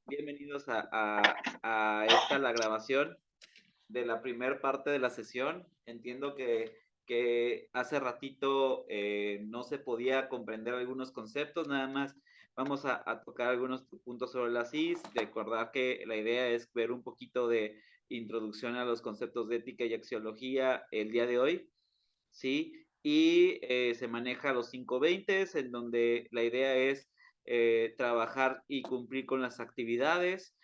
Bienvenidos a esta, la grabación de la primera parte de la sesión. Entiendo que hace ratito no se podía comprender algunos conceptos, nada más vamos a tocar algunos puntos sobre la CIS, recordar que la idea es ver un poquito de introducción a los conceptos de ética y axiología el día de hoy, ¿sí? Y se maneja los 520, en donde la idea es trabajar y cumplir con las actividades,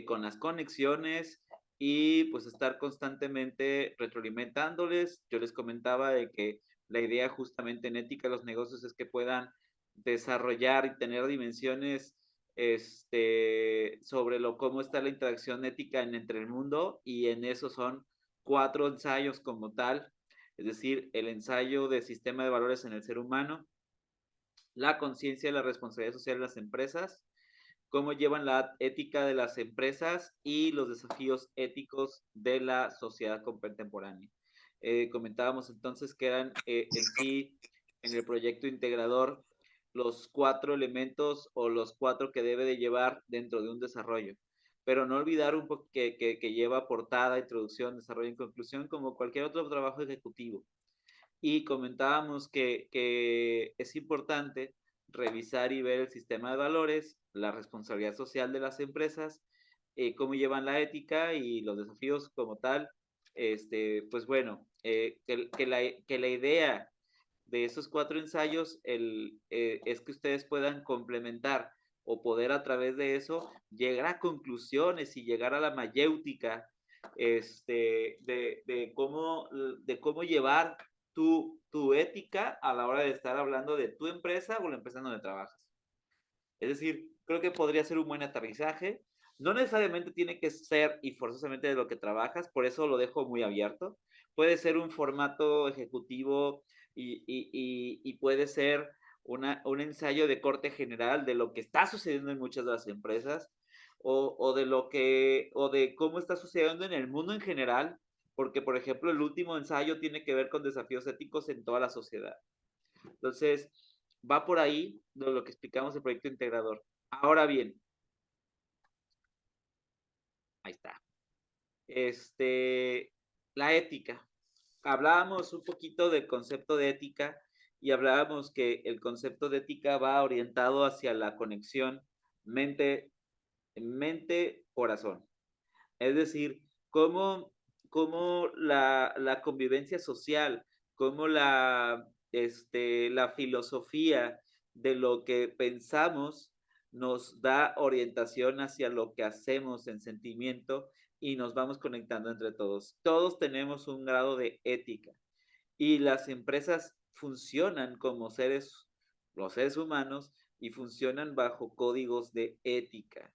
con las conexiones y pues estar constantemente retroalimentándoles. Yo les comentaba de que la idea justamente en ética de los negocios es que puedan desarrollar y tener dimensiones sobre cómo está la interacción ética entre el mundo, y en eso son 4 ensayos como tal, es decir, el ensayo de sistema de valores en el ser humano, la conciencia y la responsabilidad social de las empresas, cómo llevan la ética de las empresas y los desafíos éticos de la sociedad contemporánea. Comentábamos entonces que eran en sí, en el proyecto integrador, los 4 elementos o los 4 que debe de llevar dentro de un desarrollo. Pero no olvidar un poco que lleva portada, introducción, desarrollo y conclusión, como cualquier otro trabajo ejecutivo. Y comentábamos que es importante revisar y ver el sistema de valores, la responsabilidad social de las empresas, cómo llevan la ética y los desafíos como tal. Pues bueno, que la idea de esos 4 ensayos es que ustedes puedan complementar o poder a través de eso llegar a conclusiones y llegar a la mayéutica de cómo llevar tu ética a la hora de estar hablando de tu empresa o la empresa en donde trabajas. Es decir, creo que podría ser un buen aterrizaje. No necesariamente tiene que ser y forzosamente de lo que trabajas, por eso lo dejo muy abierto. Puede ser un formato ejecutivo y puede ser un ensayo de corte general de lo que está sucediendo en muchas de las empresas o de cómo está sucediendo en el mundo en general, porque, por ejemplo, el último ensayo tiene que ver con desafíos éticos en toda la sociedad. Entonces, va por ahí de lo que explicamos el proyecto integrador. Ahora bien, ahí está. La ética. Hablábamos un poquito del concepto de ética y hablábamos que el concepto de ética va orientado hacia la conexión mente-corazón. Es decir, cómo la convivencia social, cómo la filosofía de lo que pensamos nos da orientación hacia lo que hacemos en sentimiento y nos vamos conectando entre todos. Todos tenemos un grado de ética y las empresas funcionan como los seres humanos, y funcionan bajo códigos de ética.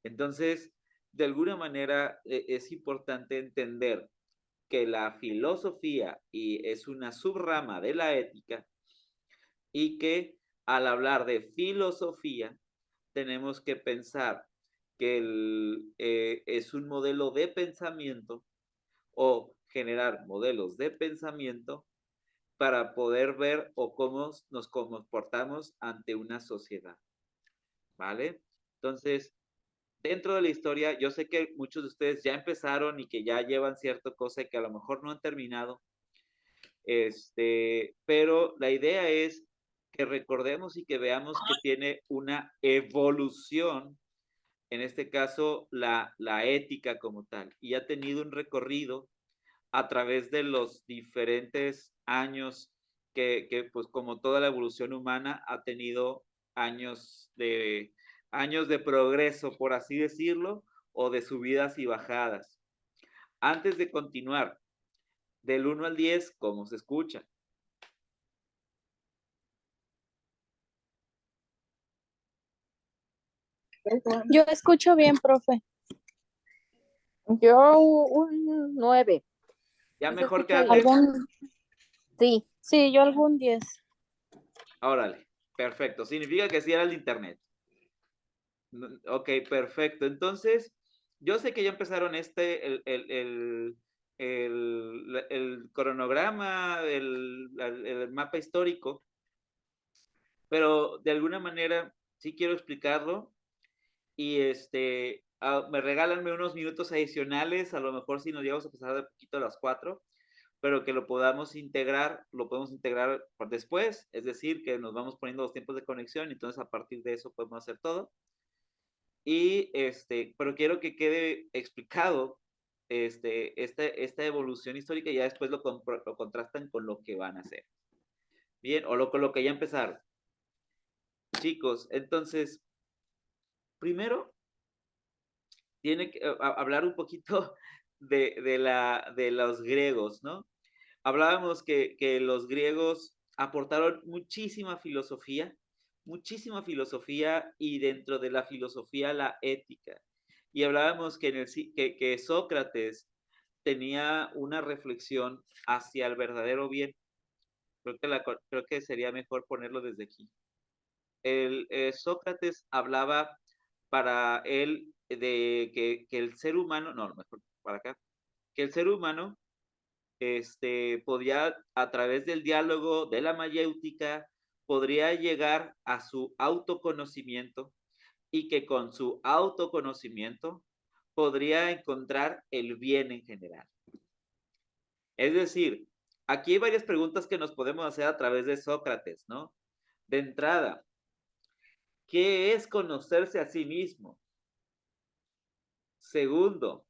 Entonces, de alguna manera es importante entender que la filosofía es una subrama de la ética y que al hablar de filosofía tenemos que pensar que es un modelo de pensamiento o generar modelos de pensamiento para poder ver o cómo nos comportamos ante una sociedad, ¿vale? Entonces, dentro de la historia, yo sé que muchos de ustedes ya empezaron y que ya llevan cierta cosa y que a lo mejor no han terminado, pero la idea es que recordemos y que veamos que tiene una evolución, en este caso la ética como tal, y ha tenido un recorrido a través de los diferentes años que pues como toda la evolución humana ha tenido años de progreso, por así decirlo, o de subidas y bajadas. Antes de continuar, del 1 al 10, ¿cómo se escucha? Yo escucho bien, profe. Yo un 9. Ya ¿Se mejor que escucha antes. ¿Algún? Sí. Sí, yo algún 10. Órale, perfecto. Significa que sí era el internet. Ok, perfecto. Entonces, yo sé que ya empezaron el cronograma, el mapa histórico, pero de alguna manera sí quiero explicarlo y me regálanme unos minutos adicionales, a lo mejor si nos llegamos a pasar de poquito a las 4, pero que lo podemos integrar por después, es decir, que nos vamos poniendo los tiempos de conexión, y entonces a partir de eso podemos hacer todo. Y pero quiero que quede explicado esta evolución histórica, y ya después lo contrastan con lo que van a hacer. Bien, o con lo que ya empezaron. Chicos, entonces, primero, tiene que hablar un poquito de los griegos, ¿no? Hablábamos que los griegos aportaron muchísima filosofía, y dentro de la filosofía la ética. Y hablábamos que Sócrates tenía una reflexión hacia el verdadero bien. Creo que sería mejor ponerlo desde aquí. Sócrates hablaba para él de que el ser humano, no, mejor para acá, que el ser humano podía, a través del diálogo, de la mayéutica, podría llegar a su autoconocimiento, y que con su autoconocimiento podría encontrar el bien en general. Es decir, aquí hay varias preguntas que nos podemos hacer a través de Sócrates, ¿no? De entrada, ¿qué es conocerse a sí mismo? Segundo,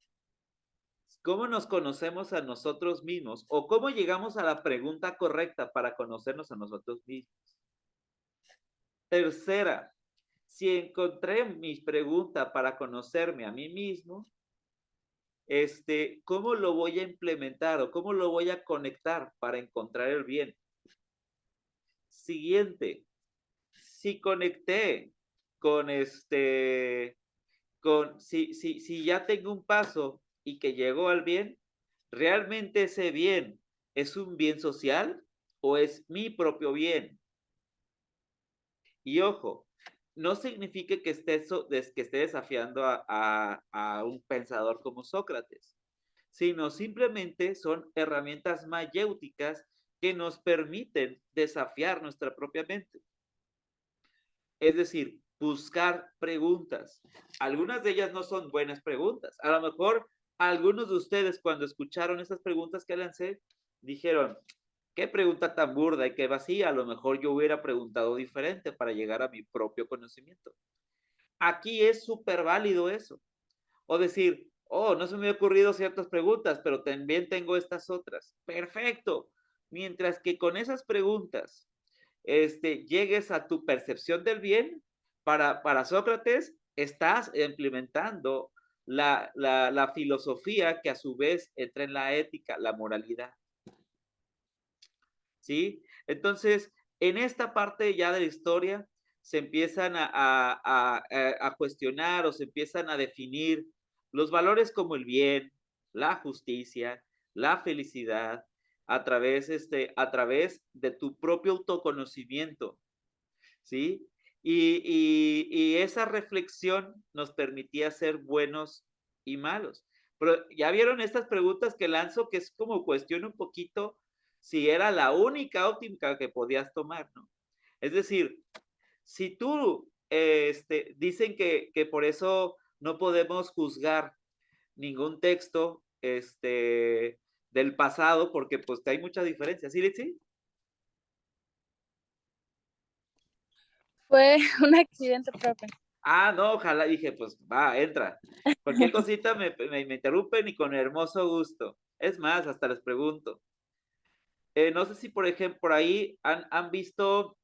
¿cómo nos conocemos a nosotros mismos? ¿O cómo llegamos a la pregunta correcta para conocernos a nosotros mismos? Tercera, si encontré mi pregunta para conocerme a mí mismo, ¿cómo lo voy a implementar o cómo lo voy a conectar para encontrar el bien? Siguiente, si conecté con si ya tengo un paso y que llegó al bien, ¿realmente ese bien es un bien social o es mi propio bien? Y ojo, no significa que esté desafiando a un pensador como Sócrates, sino simplemente son herramientas mayéuticas que nos permiten desafiar nuestra propia mente. Es decir, buscar preguntas. Algunas de ellas no son buenas preguntas. A lo mejor algunos de ustedes, cuando escucharon esas preguntas que lancé, dijeron, qué pregunta tan burda y qué vacía. A lo mejor yo hubiera preguntado diferente para llegar a mi propio conocimiento. Aquí es súper válido eso. O decir, oh, no se me han ocurrido ciertas preguntas, pero también tengo estas otras. Perfecto. Mientras que con esas preguntas llegues a tu percepción del bien, para Sócrates estás implementando la filosofía que a su vez entra en la ética, la moralidad. ¿Sí? Entonces, en esta parte ya de la historia se empiezan a cuestionar, o se empiezan a definir los valores como el bien, la justicia, la felicidad, a través de tu propio autoconocimiento, ¿sí? Y esa reflexión nos permitía ser buenos y malos. Pero ya vieron estas preguntas que lanzo, que es como cuestión un poquito si era la única óptica que podías tomar, ¿no? Es decir, si tú, dicen que por eso no podemos juzgar ningún texto, del pasado, porque pues hay mucha diferencia. ¿Sí, Litsi? Fue un accidente, profe. Ah, no, ojalá, dije, pues va, entra. Cualquier cosita me interrumpen, y con hermoso gusto. Es más, hasta les pregunto. No sé si, por ejemplo, por ahí han visto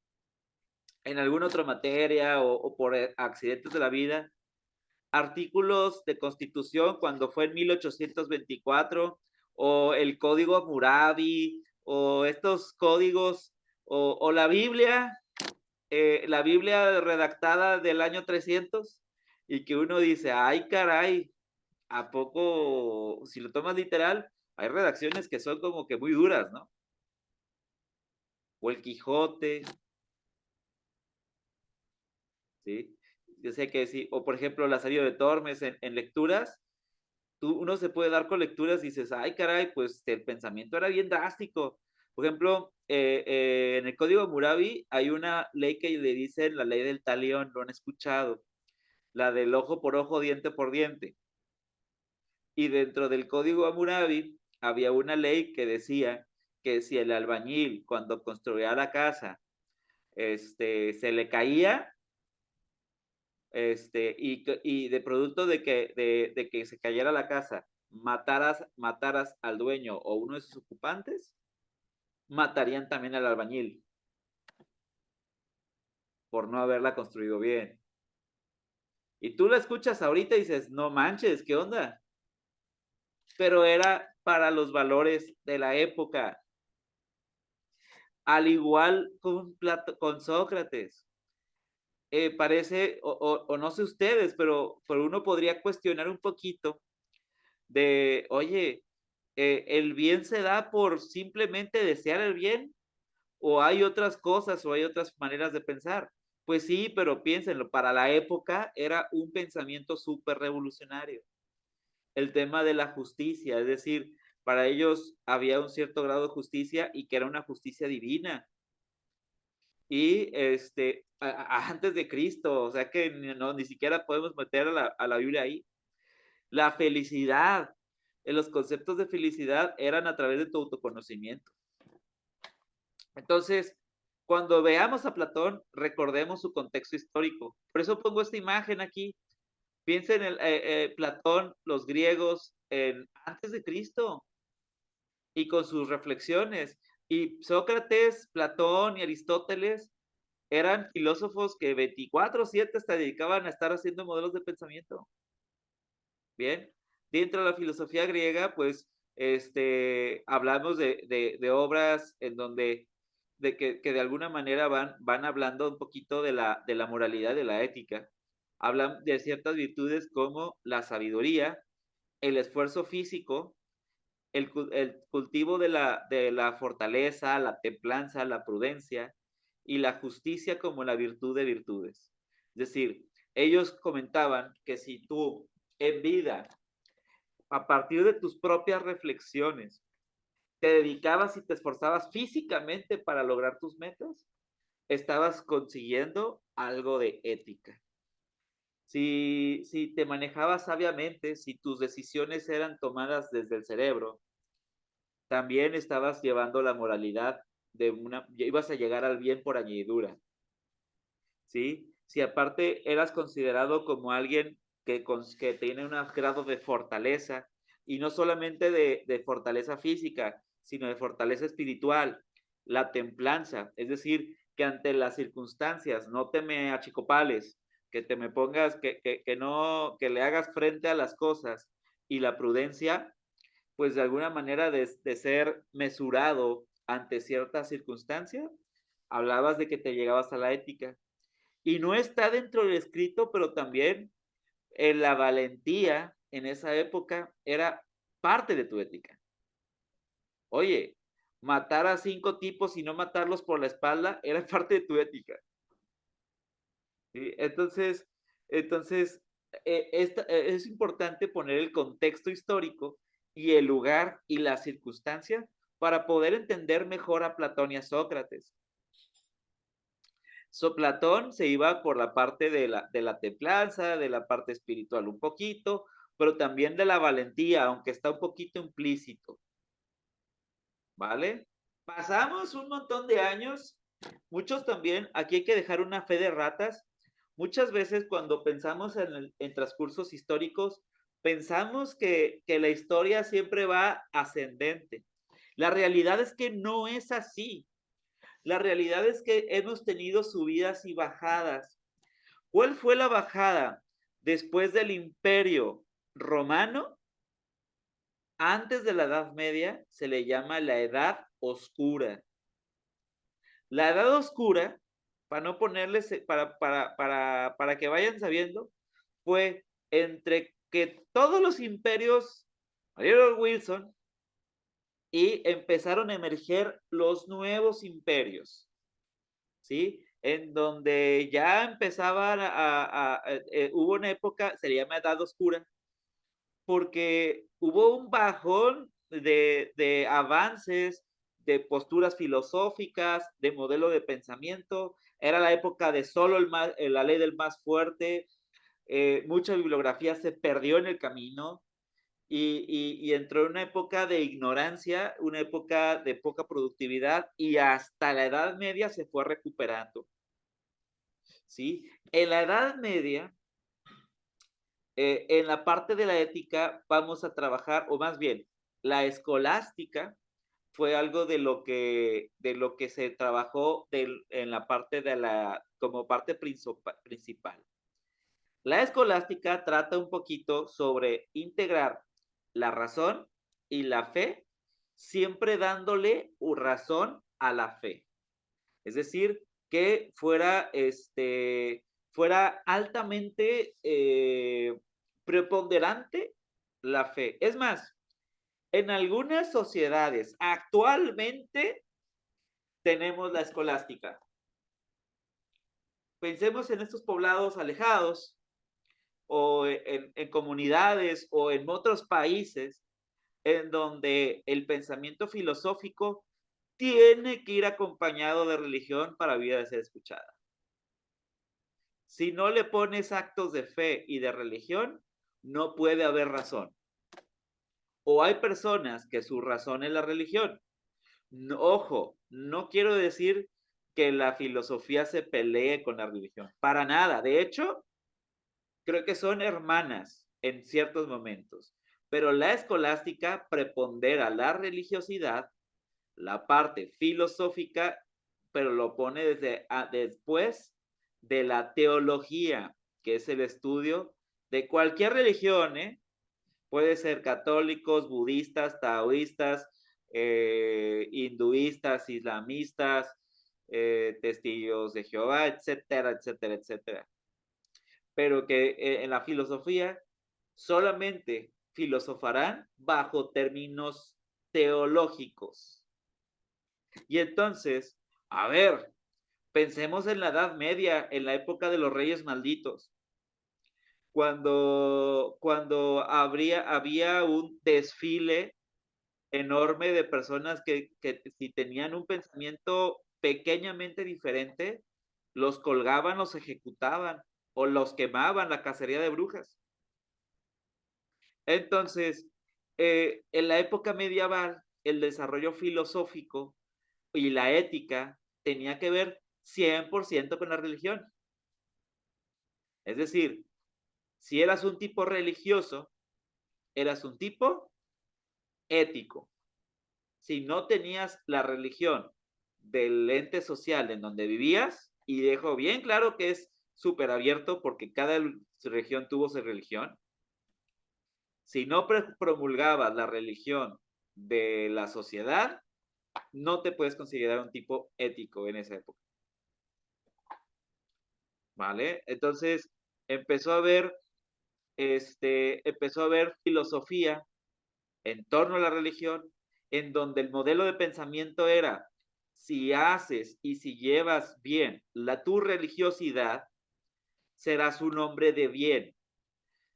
en alguna otra materia, o por accidentes de la vida, artículos de Constitución cuando fue en 1824, o el Código Hammurabi, o estos códigos, o la Biblia redactada del año 300, y que uno dice, ay caray, ¿a poco, si lo tomas literal, hay redacciones que son como que muy duras, ¿no? O el Quijote, ¿sí? Yo sé que sí, o por ejemplo, la Lazarillo de Tormes en lecturas, uno se puede dar con lecturas y dices, ay caray, pues el pensamiento era bien drástico. Por ejemplo, en el Código Hammurabi hay una ley que le dicen la ley del talión, ¿lo han escuchado? la del ojo por ojo, diente por diente. Y dentro del Código Hammurabi había una ley que decía que si el albañil cuando construía la casa se le caía, y de producto de que se cayera la casa, mataras al dueño o uno de sus ocupantes, matarían también al albañil por no haberla construido bien. Y tú la escuchas ahorita y dices, no manches, ¿qué onda? Pero era para los valores de la época. Al igual con Sócrates. Parece, o no sé ustedes, pero uno podría cuestionar un poquito de, oye, ¿el bien se da por simplemente desear el bien? ¿O hay otras cosas o hay otras maneras de pensar? Pues sí, pero piénsenlo, para la época era un pensamiento súper revolucionario. El tema de la justicia, es decir, para ellos había un cierto grado de justicia y que era una justicia divina. Y antes de Cristo, o sea que no, ni siquiera podemos meter a la Biblia ahí. La felicidad, los conceptos de felicidad eran a través de tu autoconocimiento. Entonces, cuando veamos a Platón, recordemos su contexto histórico. Por eso pongo esta imagen aquí. Piensen en Platón, los griegos, antes de Cristo, y con sus reflexiones. Y Sócrates, Platón y Aristóteles eran filósofos que 24/7 se dedicaban a estar haciendo modelos de pensamiento. Bien, dentro de la filosofía griega, pues, hablamos de obras en donde que de alguna manera van hablando un poquito de la moralidad, de la ética. Hablan de ciertas virtudes como la sabiduría, el esfuerzo físico, el cultivo de la fortaleza, la templanza, la prudencia y la justicia como la virtud de virtudes. Es decir, ellos comentaban que si tú en vida, a partir de tus propias reflexiones, te dedicabas y te esforzabas físicamente para lograr tus metas, estabas consiguiendo algo de ética. Si te manejabas sabiamente, si tus decisiones eran tomadas desde el cerebro, también estabas llevando la moralidad ibas a llegar al bien por añadidura, ¿sí? Si aparte eras considerado como alguien que tiene un grado de fortaleza, y no solamente de fortaleza física, sino de fortaleza espiritual, la templanza, es decir, que ante las circunstancias no te me achicopales, que te me pongas, que le hagas frente a las cosas, y la prudencia, pues de alguna manera de ser mesurado ante cierta circunstancia, hablabas de que te llegabas a la ética. Y no está dentro del escrito, pero también la valentía en esa época era parte de tu ética. Oye, matar a 5 tipos y no matarlos por la espalda era parte de tu ética. ¿Sí? Entonces es importante poner el contexto histórico y el lugar y la circunstancia para poder entender mejor a Platón y a Sócrates. Platón se iba por la parte de la templanza, de la parte espiritual un poquito, pero también de la valentía, aunque está un poquito implícito. ¿Vale? Pasamos un montón de años, muchos también, aquí hay que dejar una fe de ratas. Muchas veces cuando pensamos en transcursos históricos, pensamos que la historia siempre va ascendente. La realidad es que no es así. La realidad es que hemos tenido subidas y bajadas. ¿Cuál fue la bajada? Después del Imperio Romano, antes de la Edad Media, se le llama la Edad Oscura. La Edad Oscura, para no ponerles, para que vayan sabiendo, fue entre que todos los imperios murieron Wilson y empezaron a emerger los nuevos imperios, ¿sí? En donde ya empezaban hubo una época, se llama Edad Oscura, porque hubo un bajón de avances, de posturas filosóficas, de modelo de pensamiento. Era la época de solo la ley del más fuerte, mucha bibliografía se perdió en el camino y entró en una época de ignorancia, una época de poca productividad y hasta la Edad Media se fue recuperando. ¿Sí? En la Edad Media, en la parte de la ética vamos a trabajar, o más bien, la escolástica fue algo de lo que se trabajó en la parte de la, como parte principal. La escolástica trata un poquito sobre integrar la razón y la fe, siempre dándole razón a la fe. Es decir, que fuera, fuera altamente preponderante la fe. Es más, en algunas sociedades actualmente tenemos la escolástica. Pensemos en estos poblados alejados o en comunidades o en otros países en donde el pensamiento filosófico tiene que ir acompañado de religión para vida de ser escuchada. Si no le pones actos de fe y de religión, no puede haber razón. O hay personas que su razón es la religión. No, ojo, no quiero decir que la filosofía se pelee con la religión. Para nada. De hecho, creo que son hermanas en ciertos momentos. Pero la escolástica prepondera la religiosidad, la parte filosófica, pero lo pone después de la teología, que es el estudio de cualquier religión, ¿eh? Puede ser católicos, budistas, taoístas, hinduistas, islamistas, testigos de Jehová, etcétera, etcétera, etcétera. Pero que en la filosofía solamente filosofarán bajo términos teológicos. Y entonces, a ver, pensemos en la Edad Media, en la época de los reyes malditos, cuando había un desfile enorme de personas que si tenían un pensamiento pequeñamente diferente, los colgaban, los ejecutaban o los quemaban, la cacería de brujas. Entonces, en la época medieval, el desarrollo filosófico y la ética tenía que ver 100% con la religión. Es decir, si eras un tipo religioso, eras un tipo ético. Si no tenías la religión del ente social en donde vivías, y dejo bien claro que es súper abierto porque cada región tuvo su religión, si no promulgabas la religión de la sociedad, no te puedes considerar un tipo ético en esa época. ¿Vale? Entonces, empezó a haber filosofía en torno a la religión, en donde el modelo de pensamiento era, si haces y si llevas bien tu religiosidad, serás un hombre de bien.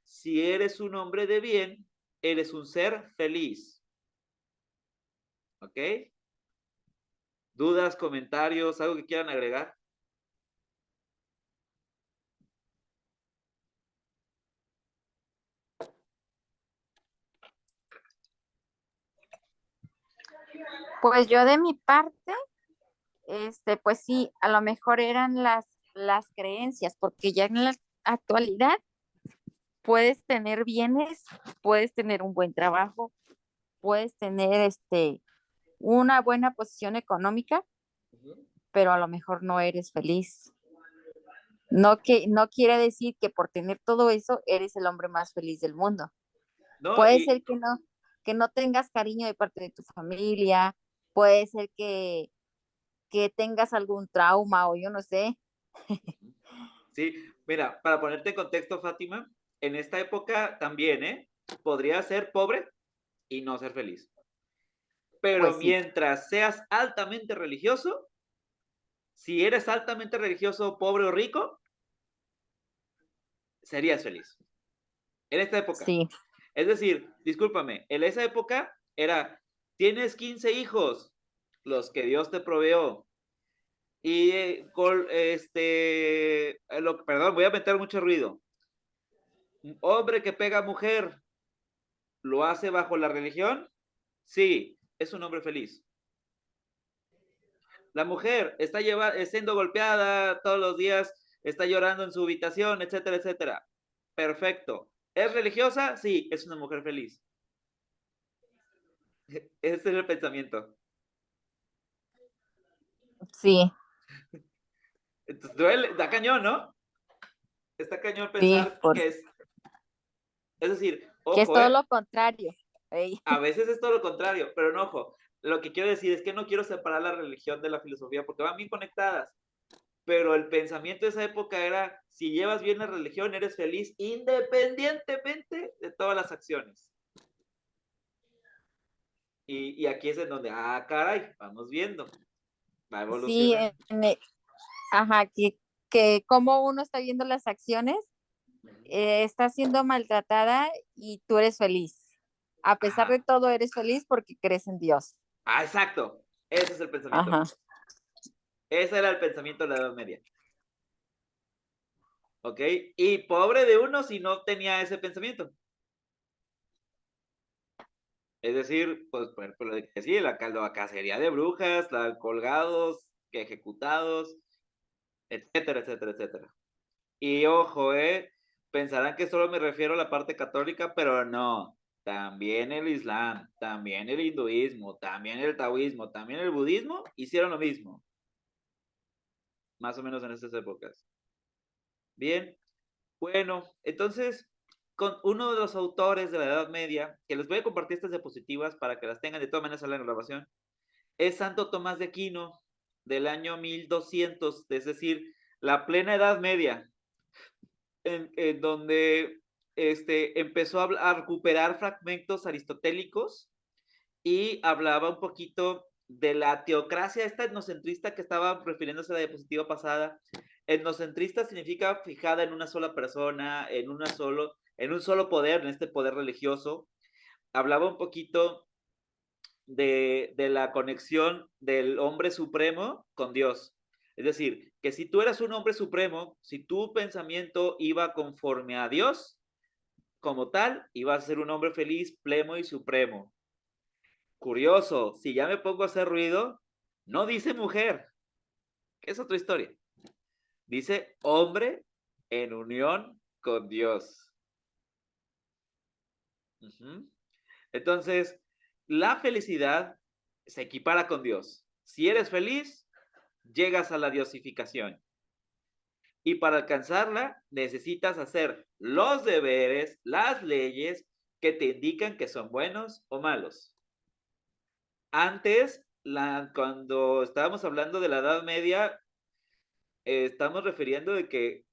Si eres un hombre de bien, eres un ser feliz. ¿Ok? ¿Dudas, comentarios, algo que quieran agregar? Pues yo de mi parte, pues sí, a lo mejor eran las creencias, porque ya en la actualidad puedes tener bienes, puedes tener un buen trabajo, puedes tener una buena posición económica, pero a lo mejor no eres feliz. No quiere decir que por tener todo eso eres el hombre más feliz del mundo. No, Puede ser que no tengas cariño de parte de tu familia, puede ser que tengas algún trauma o yo no sé. sí, mira, para ponerte en contexto, Fátima, en esta época también, podría ser pobre y no ser feliz. Pero Pues sí. mientras seas altamente religioso, si eres altamente religioso, pobre o rico, serías feliz. En esta época. Sí. Es decir, discúlpame, en esa época era, tienes 15 hijos, los que Dios te proveó. Y perdón, voy a meter mucho ruido. Un hombre que pega a mujer, ¿lo hace bajo la religión? Sí, es un hombre feliz. La mujer está siendo golpeada todos los días, está llorando en su habitación, etcétera, etcétera. Perfecto. ¿Es religiosa? Sí, es una mujer feliz. Ese es el pensamiento. Sí, Entonces, duele, da cañón, ¿no? Está cañón sí, pensar que es decir, que es ojo, todo lo contrario. Ey, a veces es todo lo contrario, pero no, ojo, lo que quiero decir es que no quiero separar la religión de la filosofía porque van bien conectadas, pero el pensamiento de esa época era, si llevas bien la religión, eres feliz independientemente de todas las acciones. Y aquí es en donde, caray, vamos viendo, va sí, evolucionando. ajá, que como uno está viendo las acciones, está siendo maltratada y tú eres feliz. A pesar de Ajá. todo, eres feliz porque crees en Dios. Exacto. Ese es el pensamiento. Ajá. Ese era el pensamiento de la Edad Media. ¿Ok? Y pobre de uno si no tenía ese pensamiento. Es decir, pues, por ejemplo, lo de que sí, la cacería de brujas, la colgados, que ejecutados, etcétera, etcétera, etcétera. Y ojo, pensarán que solo me refiero a la parte católica, pero no. También el Islam, también el hinduismo, también el taoísmo, también el budismo hicieron lo mismo. Más o menos en estas épocas. Bien, bueno, entonces, con uno de los autores de la Edad Media, que les voy a compartir estas diapositivas para que las tengan de todas maneras en la grabación, es Santo Tomás de Aquino, del año 1200, es decir, la plena Edad Media, en donde empezó a recuperar fragmentos aristotélicos y hablaba un poquito de la teocracia, esta etnocentrista que estaba refiriéndose a la diapositiva pasada. Etnocentrista significa fijada en una sola persona, en un solo poder, en este poder religioso. Hablaba un poquito de la conexión del hombre supremo con Dios. Es decir, que si tú eras un hombre supremo, si tu pensamiento iba conforme a Dios, como tal, ibas a ser un hombre feliz, pleno y supremo. Curioso, si ya me pongo a hacer ruido, no dice mujer, que es otra historia. Dice hombre en unión con Dios. Entonces, la felicidad se equipara con Dios. Si eres feliz, llegas a la diosificación. Y para alcanzarla, necesitas hacer los deberes, las leyes que te indican que son buenos o malos. Antes, cuando estábamos hablando de la Edad Media, estamos refiriendo de que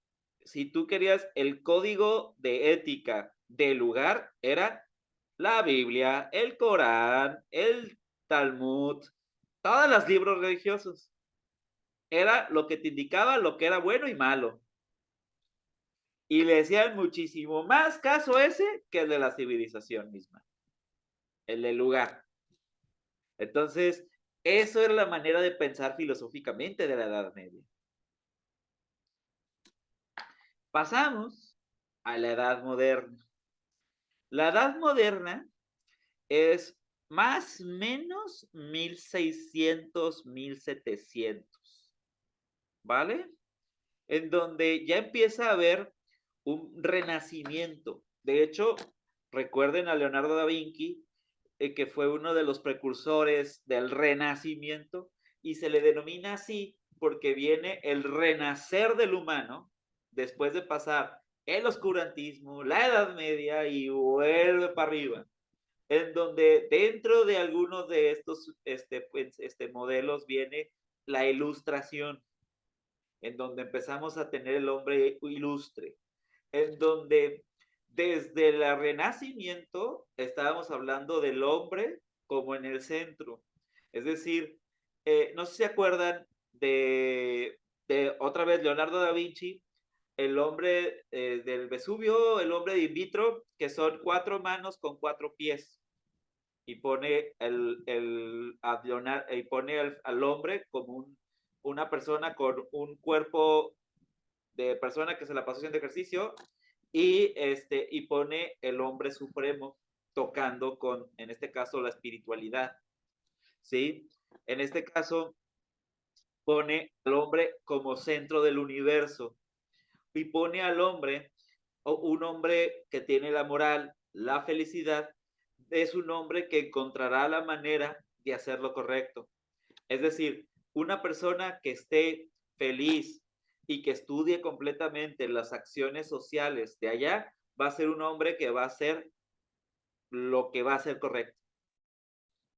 si tú querías el código de ética del lugar, era la Biblia, el Corán, el Talmud, todos los libros religiosos. Era lo que te indicaba lo que era bueno y malo. Y le decían muchísimo más caso ese que el de la civilización misma, el del lugar. Entonces, eso era la manera de pensar filosóficamente de la Edad Media. Pasamos a la Edad Moderna. La Edad Moderna es más o menos 1600, 1700, ¿vale? En donde ya empieza a haber un renacimiento. De hecho, recuerden a Leonardo da Vinci, que fue uno de los precursores del renacimiento, y se le denomina así porque viene el renacer del humano después de pasar el oscurantismo, la Edad Media y vuelve para arriba, en donde dentro de algunos de estos modelos viene la ilustración, en donde empezamos a tener el hombre ilustre, en donde desde el Renacimiento estábamos hablando del hombre como en el centro. Es decir, no sé si se acuerdan de otra vez Leonardo da Vinci, el hombre del Vesubio, el hombre de in vitro, que son 4 manos con 4 pies. Y pone, y pone al hombre como una persona con un cuerpo de persona que se la pasó haciendo ejercicio y pone el hombre supremo tocando con, en este caso, la espiritualidad, ¿sí? En este caso, pone al hombre como centro del universo y pone al hombre, un hombre que tiene la moral, la felicidad, es un hombre que encontrará la manera de hacer lo correcto. Es decir, una persona que esté feliz y que estudie completamente las acciones sociales de allá, va a ser un hombre que va a hacer lo que va a ser correcto.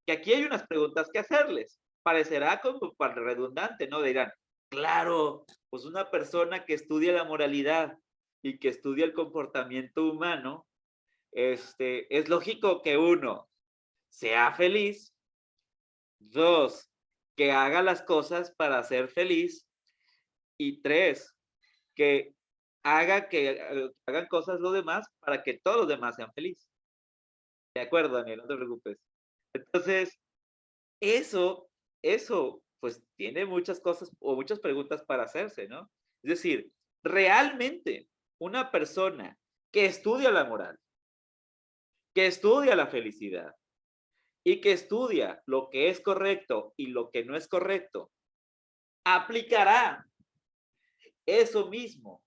Que aquí hay unas preguntas que hacerles. Parecerá como para redundante, ¿no? Dirán, claro, pues una persona que estudia la moralidad y que estudia el comportamiento humano, es lógico que uno sea feliz, dos, que haga las cosas para ser feliz, y tres, que hagan cosas los demás para que todos los demás sean felices. De acuerdo, Daniel, no te preocupes. Entonces, eso, eso, pues tiene muchas cosas o muchas preguntas para hacerse, ¿no? Es decir, realmente una persona que estudia la moral, que estudia la felicidad y que estudia lo que es correcto y lo que no es correcto, aplicará eso mismo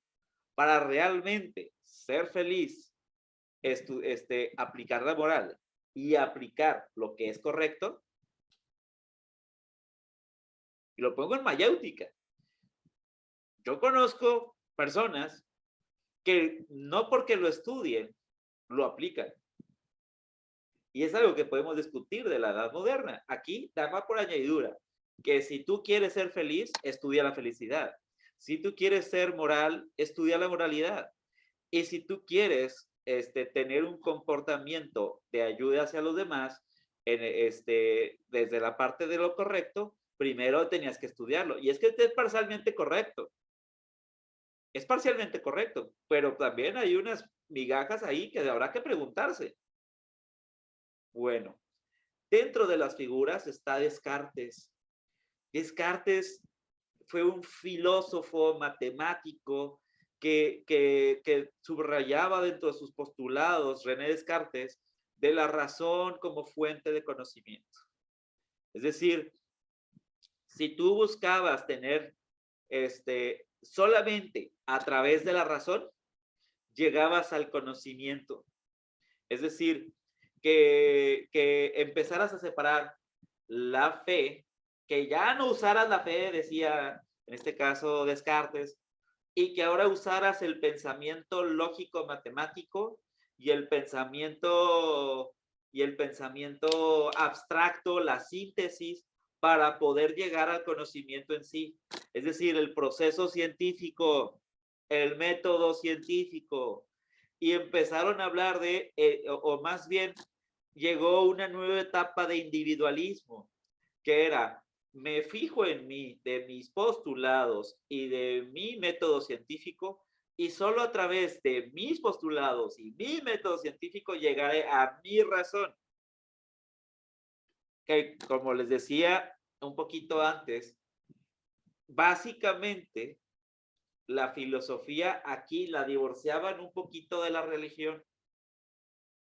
para realmente ser feliz, aplicar la moral y aplicar lo que es correcto. Y lo pongo en mayéutica. Yo conozco personas que no porque lo estudien, lo aplican. Y es algo que podemos discutir de la edad moderna. Aquí, da más por añadidura, que si tú quieres ser feliz, estudia la felicidad. Si tú quieres ser moral, estudia la moralidad. Y si tú quieres tener un comportamiento de ayuda hacia los demás, desde la parte de lo correcto, primero tenías que estudiarlo. Y es que es parcialmente correcto. Es parcialmente correcto, pero también hay unas migajas ahí que habrá que preguntarse. Bueno, dentro de las figuras está Descartes. Descartes fue un filósofo matemático que subrayaba dentro de sus postulados, René Descartes, de la razón como fuente de conocimiento. Es decir, si tú buscabas tener solamente a través de la razón, llegabas al conocimiento. Es decir, que empezaras a separar la fe, que ya no usaras la fe, decía en este caso Descartes, y que ahora usaras el pensamiento lógico matemático y el pensamiento abstracto, la síntesis, para poder llegar al conocimiento en sí. Es decir, el proceso científico, el método científico, y empezaron a hablar o más bien llegó una nueva etapa de individualismo, que era, me fijo en mí, de mis postulados y de mi método científico, y solo a través de mis postulados y mi método científico llegaré a mi razón. Que, como les decía un poquito antes, básicamente la filosofía aquí la divorciaban un poquito de la religión.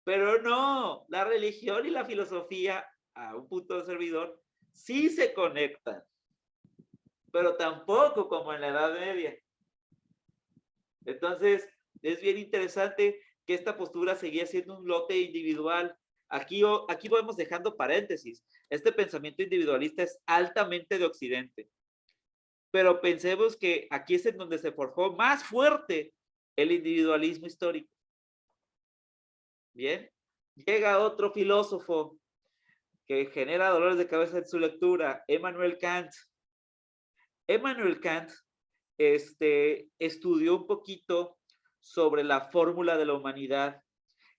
Pero no, la religión y la filosofía, a un punto de servidor, sí se conectan, pero tampoco como en la Edad Media. Entonces, es bien interesante que esta postura seguía siendo un lote individual. Aquí vamos dejando paréntesis. Este pensamiento individualista es altamente de Occidente. Pero pensemos que aquí es en donde se forjó más fuerte el individualismo histórico. Bien, llega otro filósofo que genera dolores de cabeza en su lectura, Immanuel Kant. Immanuel Kant estudió un poquito sobre la fórmula de la humanidad,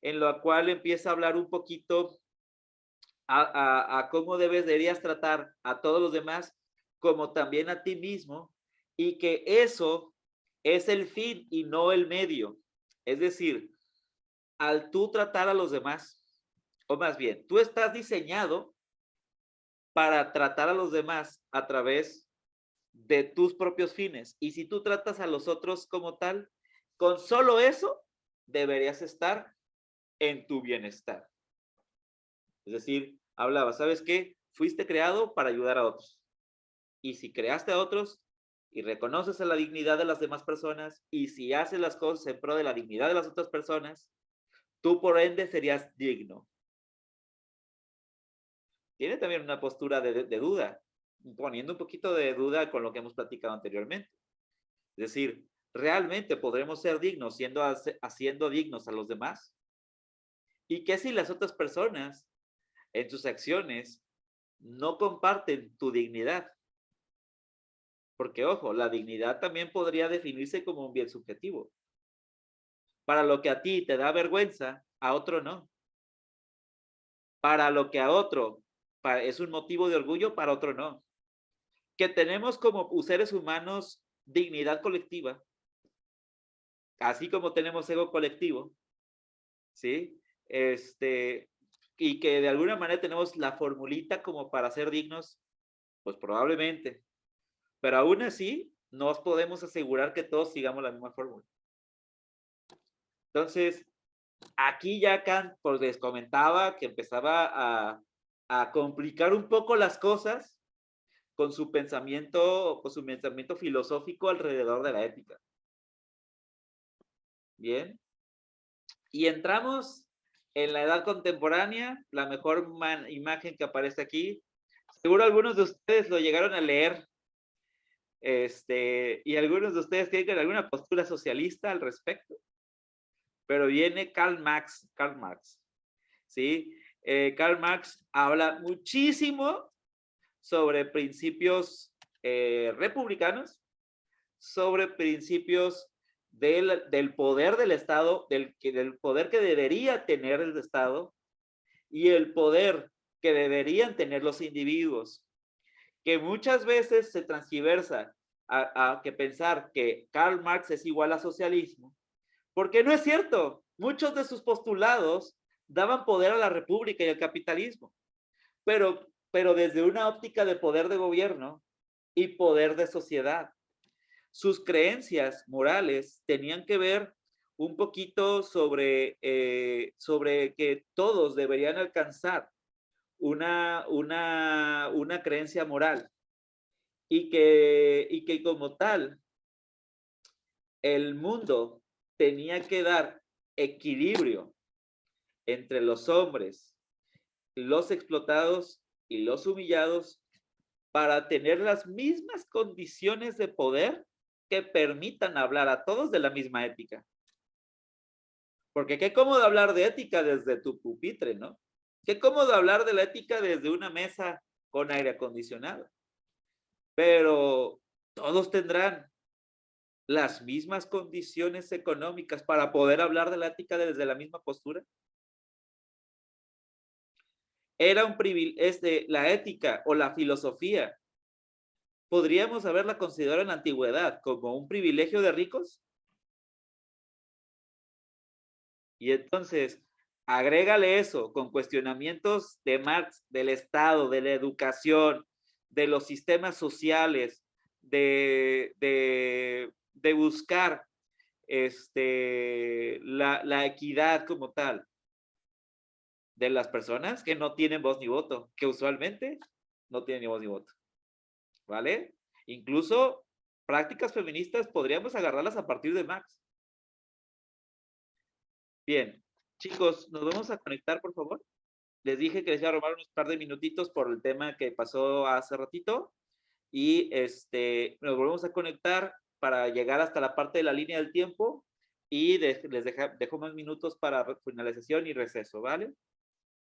en la cual empieza a hablar un poquito a cómo deberías tratar a todos los demás, como también a ti mismo, y que eso es el fin y no el medio. Es decir, al tú tratar a los demás, o más bien, tú estás diseñado para tratar a los demás a través de tus propios fines. Y si tú tratas a los otros como tal, con solo eso, deberías estar en tu bienestar. Es decir, hablaba, ¿sabes qué? Fuiste creado para ayudar a otros. Y si creaste a otros y reconoces la dignidad de las demás personas y si haces las cosas en pro de la dignidad de las otras personas, tú por ende serías digno. Tiene también una postura de duda, poniendo un poquito de duda con lo que hemos platicado anteriormente. Es decir, ¿realmente podremos ser dignos haciendo dignos a los demás? ¿Y qué si las otras personas en sus acciones no comparten tu dignidad? Porque, ojo, la dignidad también podría definirse como un bien subjetivo. Para lo que a ti te da vergüenza, a otro no. Para lo que a otro es un motivo de orgullo, para otro no. Que tenemos como seres humanos dignidad colectiva, así como tenemos ego colectivo, ¿sí? Y que de alguna manera tenemos la formulita como para ser dignos, pues probablemente. Pero aún así, no podemos asegurar que todos sigamos la misma fórmula. Entonces, aquí ya Kant pues, les comentaba que empezaba a complicar un poco las cosas con su pensamiento filosófico alrededor de la ética. Bien. Y entramos en la edad contemporánea, la mejor imagen que aparece aquí. Seguro algunos de ustedes lo llegaron a leer, y algunos de ustedes tienen alguna postura socialista al respecto, pero viene Karl Marx, ¿sí? Karl Marx habla muchísimo sobre principios republicanos, sobre principios del poder del Estado, del poder que debería tener el Estado y el poder que deberían tener los individuos, que muchas veces se transgiversa a que pensar que Karl Marx es igual a socialismo, porque no es cierto. Muchos de sus postulados daban poder a la república y al capitalismo, pero desde una óptica de poder de gobierno y poder de sociedad. Sus creencias morales tenían que ver un poquito sobre que todos deberían alcanzar una creencia moral y que como tal el mundo tenía que dar equilibrio entre los hombres, los explotados y los humillados para tener las mismas condiciones de poder que permitan hablar a todos de la misma ética. Porque qué cómodo hablar de ética desde tu pupitre, ¿no? Qué cómodo hablar de la ética desde una mesa con aire acondicionado. Pero todos tendrán las mismas condiciones económicas para poder hablar de la ética desde la misma postura. Era un privilegio, la ética o la filosofía, podríamos haberla considerado en la antigüedad como un privilegio de ricos. Y entonces, agrégale eso con cuestionamientos de Marx, del Estado, de la educación, de los sistemas sociales, de buscar la equidad como tal de las personas que no tienen voz ni voto, que usualmente no tienen ni voz ni voto. ¿Vale? Incluso prácticas feministas podríamos agarrarlas a partir de Marx. Bien, chicos, nos vamos a conectar, por favor. Les dije que les iba a robar unos par de minutitos por el tema que pasó hace ratito. Y nos volvemos a conectar para llegar hasta la parte de la línea del tiempo y les dejo unos minutos para finalización y receso, ¿vale?